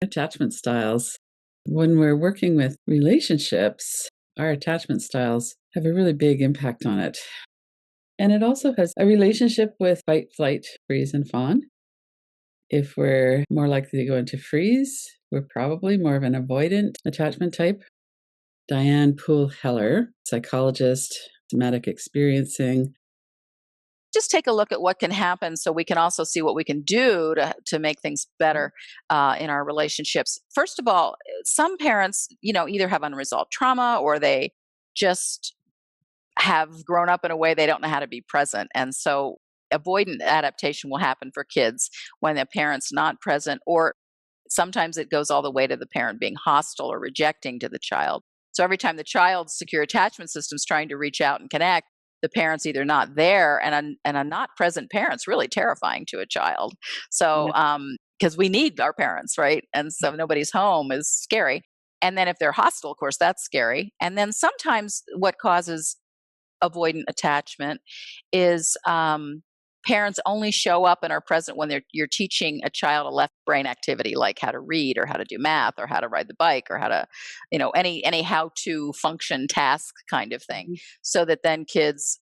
Attachment styles. When we're working with relationships, our attachment styles have a really big impact on it. And it also has a relationship with fight, flight, freeze, and fawn. If we're more likely to go into freeze, we're probably more of an avoidant attachment type. Diane Poole Heller, psychologist, somatic experiencing. Just take a look at what can happen so we can also see what we can do to make things better in our relationships. First of all, some parents, either have unresolved trauma or they just have grown up in a way they don't know how to be present. And so avoidant adaptation will happen for kids when the parent's not present, or sometimes it goes all the way to the parent being hostile or rejecting to the child. So every time the child's secure attachment system's trying to reach out and connect, the parent's either not there, and a not present parent's really terrifying to a child. So, because we need our parents, right? And so nobody's home is scary. And then if they're hostile, of course, that's scary. And then sometimes what causes avoidant attachment is parents only show up and are present when you're teaching a child a left brain activity, like how to read or how to do math or how to ride the bike or how to, any how to function task kind of thing. So that then kids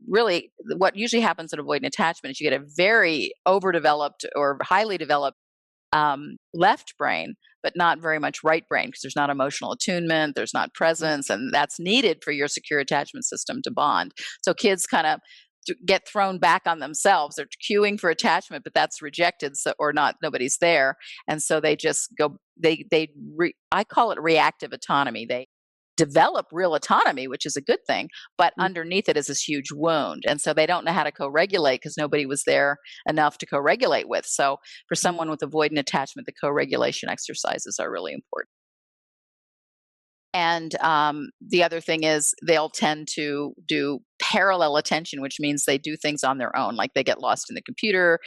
really, what usually happens in avoidant attachment is you get a very overdeveloped or highly developed left brain, but not very much right brain, because there's not emotional attunement, there's not presence, and that's needed for your secure attachment system to bond. So kids kind of get thrown back on themselves. They're queuing for attachment, but that's rejected, or not, nobody's there. And so they just go, I call it reactive autonomy. They develop real autonomy, which is a good thing, but underneath it is this huge wound. And so they don't know how to co-regulate because nobody was there enough to co-regulate with. So for someone with avoidant attachment, the co-regulation exercises are really important. And the other thing is they'll tend to do parallel attention, which means they do things on their own. Like they get lost in the computer,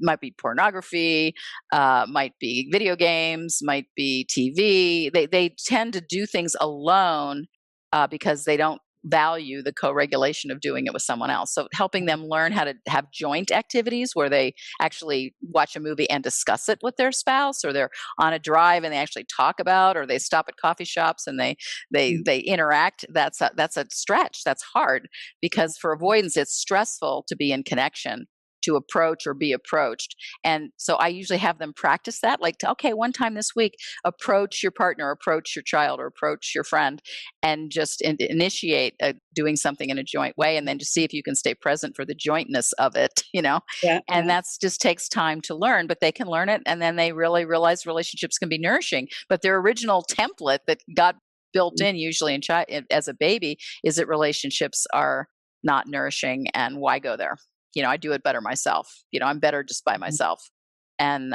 might be pornography, might be video games, might be TV. They tend to do things alone because they don't value the co-regulation of doing it with someone else. So helping them learn how to have joint activities where they actually watch a movie and discuss it with their spouse, or they're on a drive and they actually talk about, or they stop at coffee shops and they interact. That's a stretch. That's hard, because for avoidance, it's stressful to be in connection, to approach or be approached. And so I usually have them practice that, like, okay, one time this week, approach your partner, approach your child, or approach your friend, and just initiate doing something in a joint way, and then to see if you can stay present for the jointness of it, and that's just takes time to learn, but they can learn it. And then they really realize relationships can be nourishing. But their original template that got built in usually as a baby is that relationships are not nourishing, and why go there? I do it better myself. I'm better just by myself. And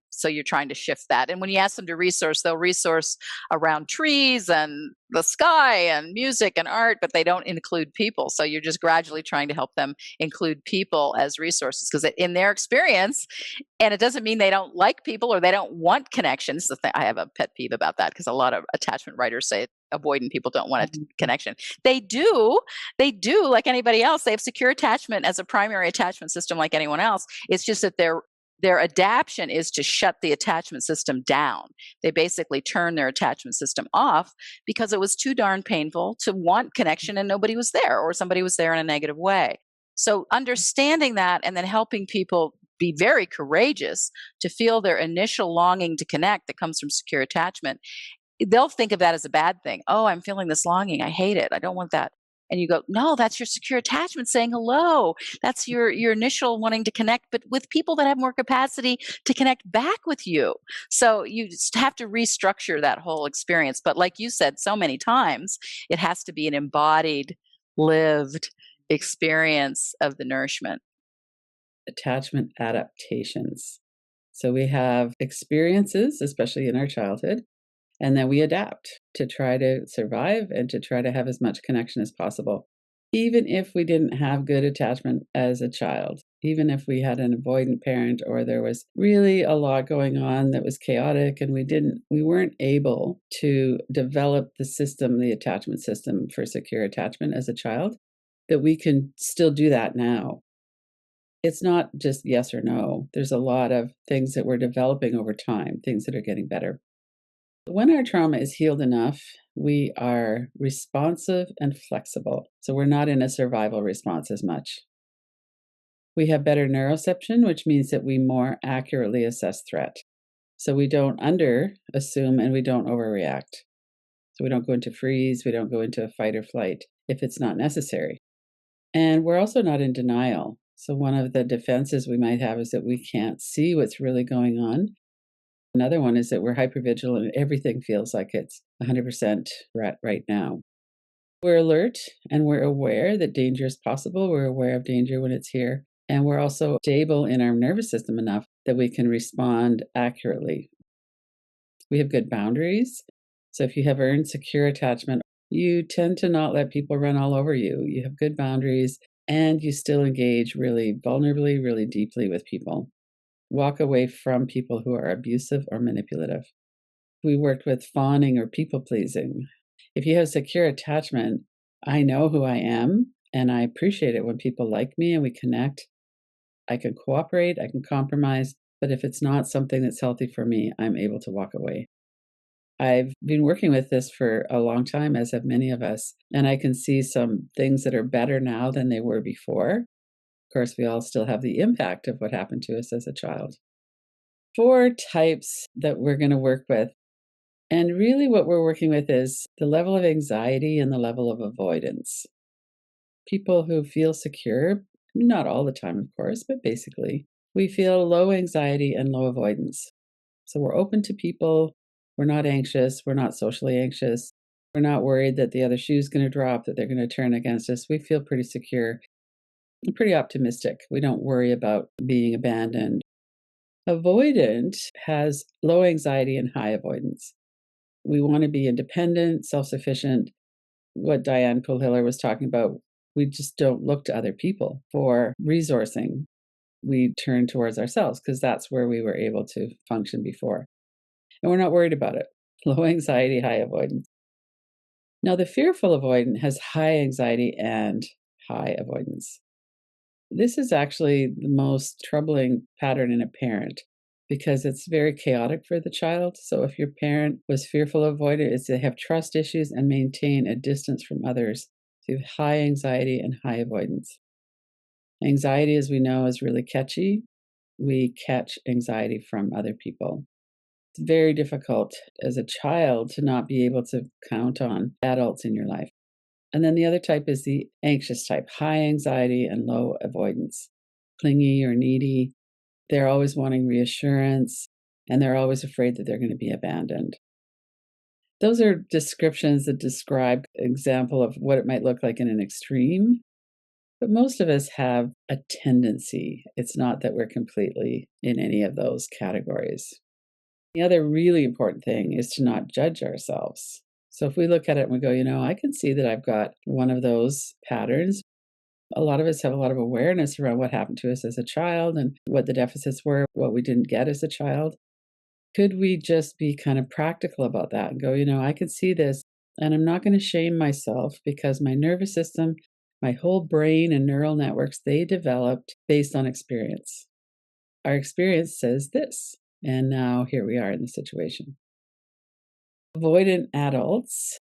so you're trying to shift that. And when you ask them to resource, they'll resource around trees and the sky and music and art, but they don't include people. So you're just gradually trying to help them include people as resources, because in their experience, and it doesn't mean they don't like people or they don't want connections. I have a pet peeve about that, because a lot of attachment writers say avoidant people don't want a connection. They do, like anybody else. They have secure attachment as a primary attachment system like anyone else. It's just that their adaptation is to shut the attachment system down. They basically turn their attachment system off because it was too darn painful to want connection and nobody was there, or somebody was there in a negative way. So understanding that, and then helping people be very courageous to feel their initial longing to connect that comes from secure attachment. They'll think of that as a bad thing. Oh, I'm feeling this longing. I hate it. I don't want that. And you go, no, that's your secure attachment saying hello. That's your initial wanting to connect, but with people that have more capacity to connect back with you. So you just have to restructure that whole experience. But like you said so many times, it has to be an embodied, lived experience of the nourishment. Attachment adaptations. So we have experiences, especially in our childhood, and then we adapt to try to survive and to try to have as much connection as possible. Even if we didn't have good attachment as a child, even if we had an avoidant parent, or there was really a lot going on that was chaotic and we weren't able to develop the attachment system for secure attachment as a child, that we can still do that now. It's not just yes or no. There's a lot of things that we're developing over time, things that are getting better. When our trauma is healed enough, we are responsive and flexible. So we're not in a survival response as much. We have better neuroception, which means that we more accurately assess threat. So we don't under assume and we don't overreact. So we don't go into freeze, we don't go into a fight or flight if it's not necessary. And we're also not in denial. So one of the defenses we might have is that we can't see what's really going on. Another one is that we're hypervigilant and everything feels like it's 100% threat right now. We're alert and we're aware that danger is possible. We're aware of danger when it's here. And we're also stable in our nervous system enough that we can respond accurately. We have good boundaries. So if you have earned secure attachment, you tend to not let people run all over you. You have good boundaries and you still engage really vulnerably, really deeply with people. Walk away from people who are abusive or manipulative. We worked with fawning or people pleasing. If you have secure attachment, I know who I am and I appreciate it when people like me and we connect. I can cooperate, I can compromise, but if it's not something that's healthy for me, I'm able to walk away. I've been working with this for a long time, as have many of us, and I can see some things that are better now than they were before. Of course, we all still have the impact of what happened to us as a child. 4 types that we're going to work with. And really, what we're working with is the level of anxiety and the level of avoidance. People who feel secure, not all the time, of course, but basically, we feel low anxiety and low avoidance. So we're open to people. We're not anxious. We're not socially anxious. We're not worried that the other shoe's going to drop, that they're going to turn against us. We feel pretty secure and pretty optimistic. We don't worry about being abandoned. Avoidant has low anxiety and high avoidance. We want to be independent, self sufficient. What Diane Poole Heller was talking about, we just don't look to other people for resourcing. We turn towards ourselves because that's where we were able to function before. And we're not worried about it. Low anxiety, high avoidance. Now, the fearful avoidant has high anxiety and high avoidance. This is actually the most troubling pattern in a parent because it's very chaotic for the child. So if your parent was fearful avoidant, it's they have trust issues and maintain a distance from others. So you have high anxiety and high avoidance. Anxiety, as we know, is really catchy. We catch anxiety from other people. It's very difficult as a child to not be able to count on adults in your life. And then the other type is the anxious type, high anxiety and low avoidance, clingy or needy. They're always wanting reassurance and they're always afraid that they're going to be abandoned. Those are descriptions that describe an example of what it might look like in an extreme. But most of us have a tendency. It's not that we're completely in any of those categories. The other really important thing is to not judge ourselves. So if we look at it and we go, I can see that I've got one of those patterns. A lot of us have a lot of awareness around what happened to us as a child and what the deficits were, what we didn't get as a child. Could we just be kind of practical about that and go, I can see this and I'm not going to shame myself because my nervous system, my whole brain and neural networks, they developed based on experience. Our experience says this, and now here we are in the situation. Avoidant adults,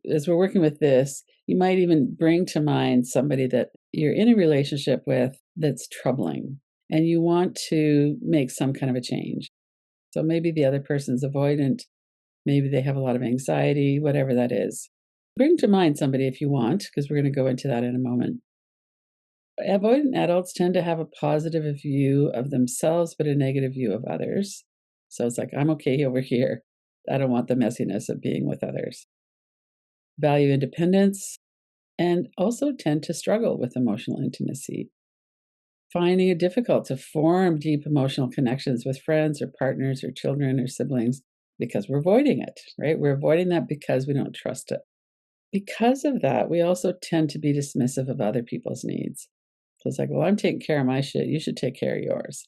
as we're working with this, you might even bring to mind somebody that you're in a relationship with that's troubling and you want to make some kind of a change. So maybe the other person's avoidant, maybe they have a lot of anxiety, whatever that is. Bring to mind somebody if you want, because we're going to go into that in a moment. Avoidant adults tend to have a positive view of themselves, but a negative view of others. So it's like, I'm okay over here. I don't want the messiness of being with others. Value independence and also tend to struggle with emotional intimacy. Finding it difficult to form deep emotional connections with friends or partners or children or siblings because we're avoiding it, right? We're avoiding that because we don't trust it. Because of that, we also tend to be dismissive of other people's needs. So it's like, well, I'm taking care of my shit. You should take care of yours.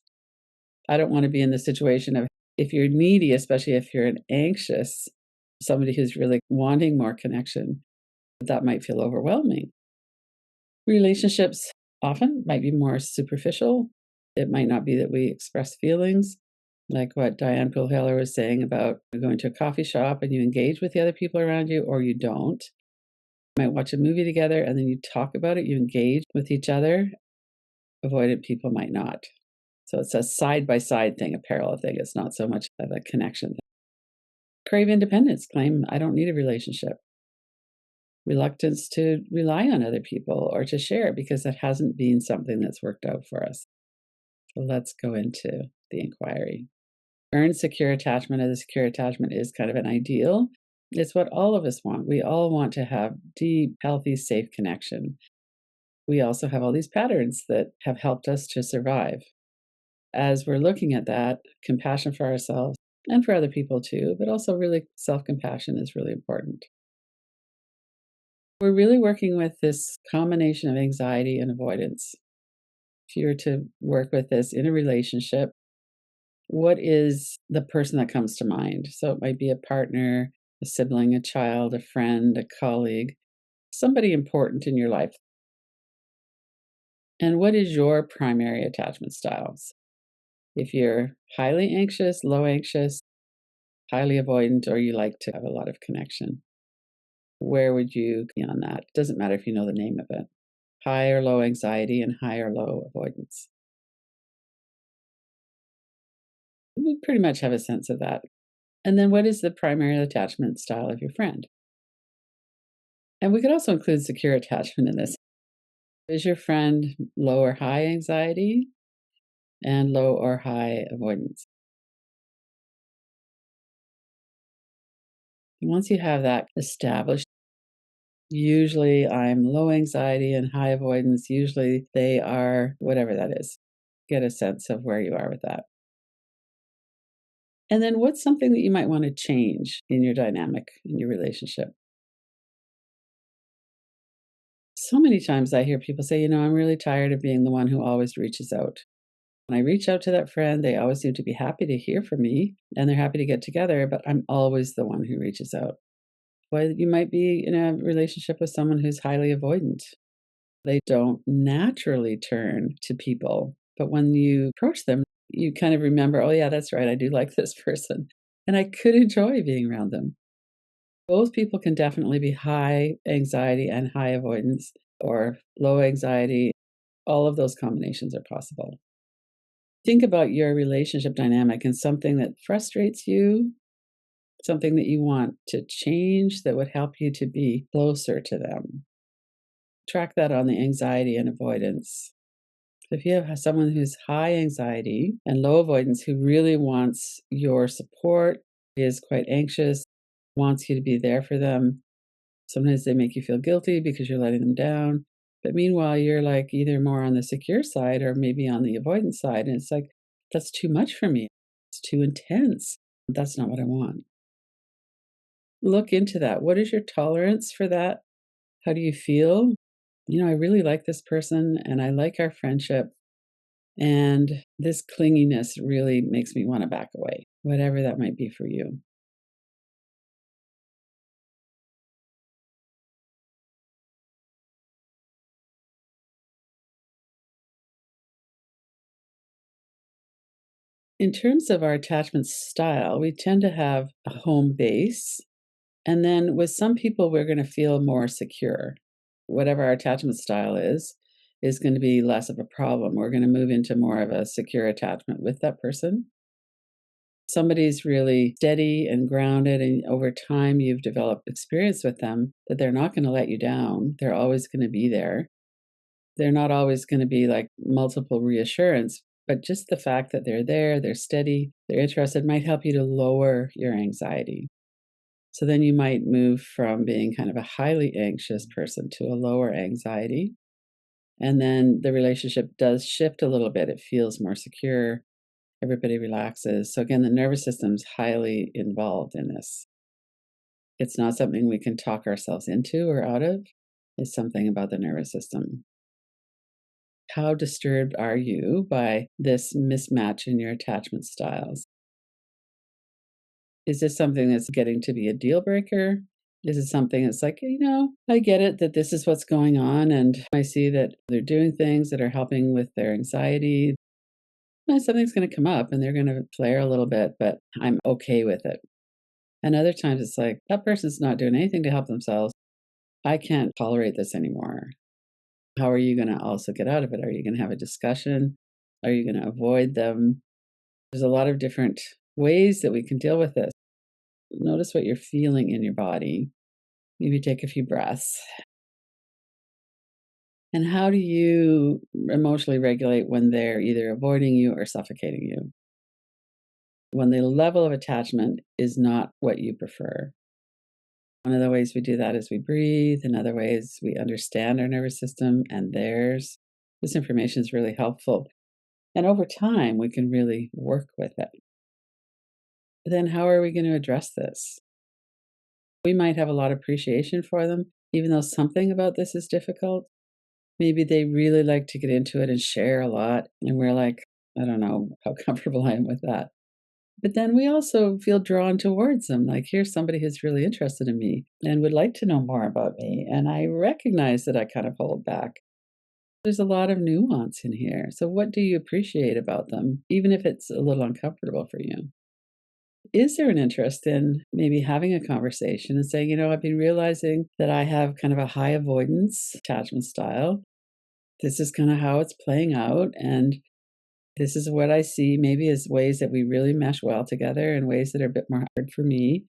I don't want to be in the situation of if you're needy, especially if you're an anxious, somebody who's really wanting more connection, that might feel overwhelming. Relationships often might be more superficial. It might not be that we express feelings, like what Diane Poole Heller was saying about going to a coffee shop and you engage with the other people around you, or you don't. You might watch a movie together and then you talk about it, you engage with each other. Avoidant people might not. So it's a side-by-side thing, a parallel thing. It's not so much of a connection thing. Crave independence, claim, I don't need a relationship. Reluctance to rely on other people or to share because it hasn't been something that's worked out for us. So let's go into the inquiry. Earned secure attachment, or the secure attachment, is kind of an ideal. It's what all of us want. We all want to have deep, healthy, safe connection. We also have all these patterns that have helped us to survive. As we're looking at that, compassion for ourselves and for other people too, but also really self-compassion is really important. We're really working with this combination of anxiety and avoidance. If you were to work with this in a relationship, what is the person that comes to mind? So it might be a partner, a sibling, a child, a friend, a colleague, somebody important in your life. And what is your primary attachment styles? If you're highly anxious, low anxious, highly avoidant, or you like to have a lot of connection, where would you be on that? It doesn't matter if you know the name of it. High or low anxiety and high or low avoidance. We pretty much have a sense of that. And then what is the primary attachment style of your friend? And we could also include secure attachment in this. Is your friend low or high anxiety and low or high avoidance? And once you have that established, usually I'm low anxiety and high avoidance. Usually they are whatever that is. Get a sense of where you are with that. And then what's something that you might want to change in your dynamic, in your relationship? So many times I hear people say, I'm really tired of being the one who always reaches out. When I reach out to that friend, they always seem to be happy to hear from me and they're happy to get together, but I'm always the one who reaches out. Well, you might be in a relationship with someone who's highly avoidant. They don't naturally turn to people, but when you approach them, you kind of remember, oh, yeah, that's right, I do like this person, and I could enjoy being around them. Both people can definitely be high anxiety and high avoidance, or low anxiety. All of those combinations are possible. Think about your relationship dynamic and something that frustrates you, something that you want to change that would help you to be closer to them. Track that on the anxiety and avoidance. If you have someone who's high anxiety and low avoidance who really wants your support, is quite anxious, wants you to be there for them, sometimes they make you feel guilty because you're letting them down. But meanwhile, you're like either more on the secure side or maybe on the avoidance side. And it's like, that's too much for me. It's too intense. That's not what I want. Look into that. What is your tolerance for that? How do you feel? I really like this person and I like our friendship. And this clinginess really makes me want to back away, whatever that might be for you. In terms of our attachment style, we tend to have a home base. And then with some people, we're going to feel more secure. Whatever our attachment style is going to be less of a problem. We're going to move into more of a secure attachment with that person. Somebody's really steady and grounded, and over time you've developed experience with them that they're not going to let you down. They're always going to be there. They're not always going to be like multiple reassurance, but just the fact that they're there, they're steady, they're interested might help you to lower your anxiety. So then you might move from being kind of a highly anxious person to a lower anxiety. And then the relationship does shift a little bit. It feels more secure. Everybody relaxes. So again, the nervous system's highly involved in this. It's not something we can talk ourselves into or out of. It's something about the nervous system. How disturbed are you by this mismatch in your attachment styles? Is this something that's getting to be a deal breaker? Is it something that's like, I get it that this is what's going on, and I see that they're doing things that are helping with their anxiety. Something's going to come up and they're going to flare a little bit, but I'm okay with it. And other times it's like, that person's not doing anything to help themselves. I can't tolerate this anymore. How are you going to also get out of it? Are you going to have a discussion? Are you going to avoid them? There's a lot of different ways that we can deal with this. Notice what you're feeling in your body. Maybe take a few breaths. And how do you emotionally regulate when they're either avoiding you or suffocating you? When the level of attachment is not what you prefer. One of the ways we do that is we breathe. In other ways, we understand our nervous system and theirs. This information is really helpful. And over time, we can really work with it. Then how are we going to address this? We might have a lot of appreciation for them, even though something about this is difficult. Maybe they really like to get into it and share a lot. And we're like, I don't know how comfortable I am with that. But then we also feel drawn towards them. Like, here's somebody who's really interested in me and would like to know more about me. And I recognize that I kind of hold back. There's a lot of nuance in here. So, what do you appreciate about them, even if it's a little uncomfortable for you? Is there an interest in maybe having a conversation and saying, I've been realizing that I have kind of a high avoidance attachment style. This is kind of how it's playing out. And this is what I see maybe as ways that we really mesh well together and ways that are a bit more hard for me.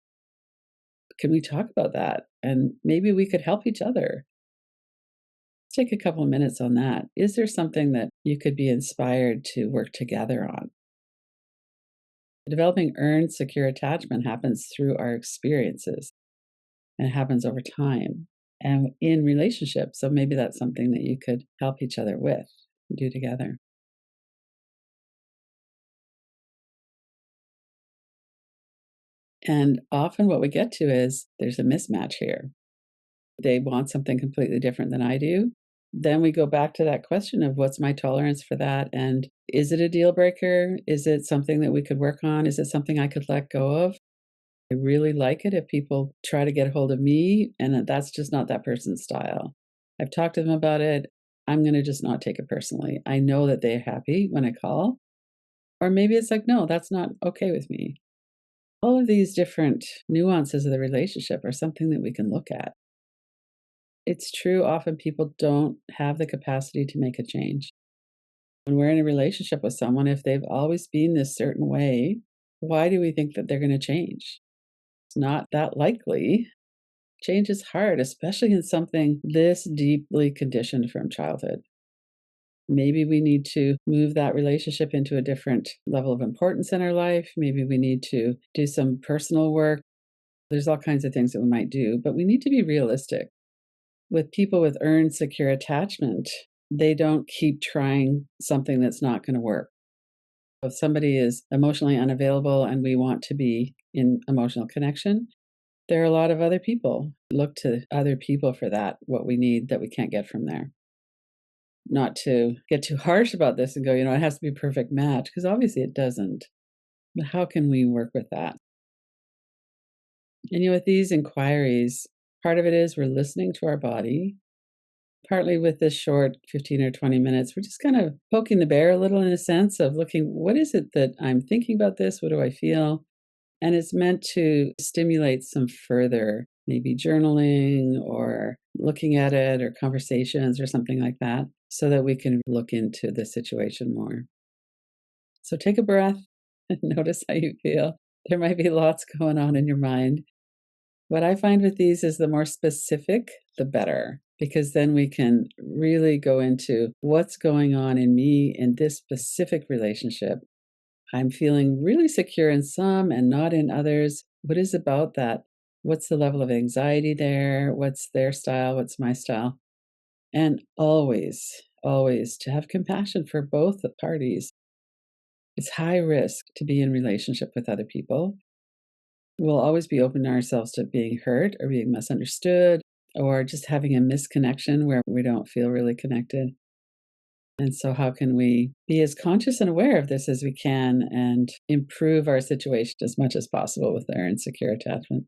Can we talk about that? And maybe we could help each other. Take a couple of minutes on that. Is there something that you could be inspired to work together on? Developing earned, secure attachment happens through our experiences and it happens over time and in relationships. So maybe that's something that you could help each other with, do together. And often what we get to is there's a mismatch here. They want something completely different than I do. Then we go back to that question of what's my tolerance for that? And is it a deal breaker? Is it something that we could work on? Is it something I could let go of? I really like it if people try to get a hold of me and that's just not that person's style. I've talked to them about it. I'm going to just not take it personally. I know that they're happy when I call. Or maybe it's like, no, that's not okay with me. All of these different nuances of the relationship are something that we can look at. It's true, often people don't have the capacity to make a change. When we're in a relationship with someone, if they've always been this certain way, why do we think that they're going to change? It's not that likely. Change is hard, especially in something this deeply conditioned from childhood. Maybe we need to move that relationship into a different level of importance in our life. Maybe we need to do some personal work. There's all kinds of things that we might do, but we need to be realistic. With people with earned secure attachment, they don't keep trying something that's not going to work. If somebody is emotionally unavailable and we want to be in emotional connection, there are a lot of other people. Look to other people for that, what we need that we can't get from there. Not to get too harsh about this and go, it has to be a perfect match, because obviously it doesn't. But how can we work with that? And with these inquiries, part of it is we're listening to our body. Partly with this short 15 or 20 minutes, we're just kind of poking the bear a little in a sense of looking, what is it that I'm thinking about this? What do I feel? And it's meant to stimulate some further, maybe journaling or looking at it or conversations or something like that, so that we can look into the situation more. So take a breath and notice how you feel. There might be lots going on in your mind. What I find with these is the more specific, the better, because then we can really go into what's going on in me in this specific relationship. I'm feeling really secure in some and not in others. What is about that? What's the level of anxiety there? What's their style? What's my style? And always, always to have compassion for both the parties. It's high risk to be in relationship with other people. We'll always be open to ourselves to being hurt or being misunderstood or just having a misconnection where we don't feel really connected. And so, how can we be as conscious and aware of this as we can and improve our situation as much as possible with our insecure attachment?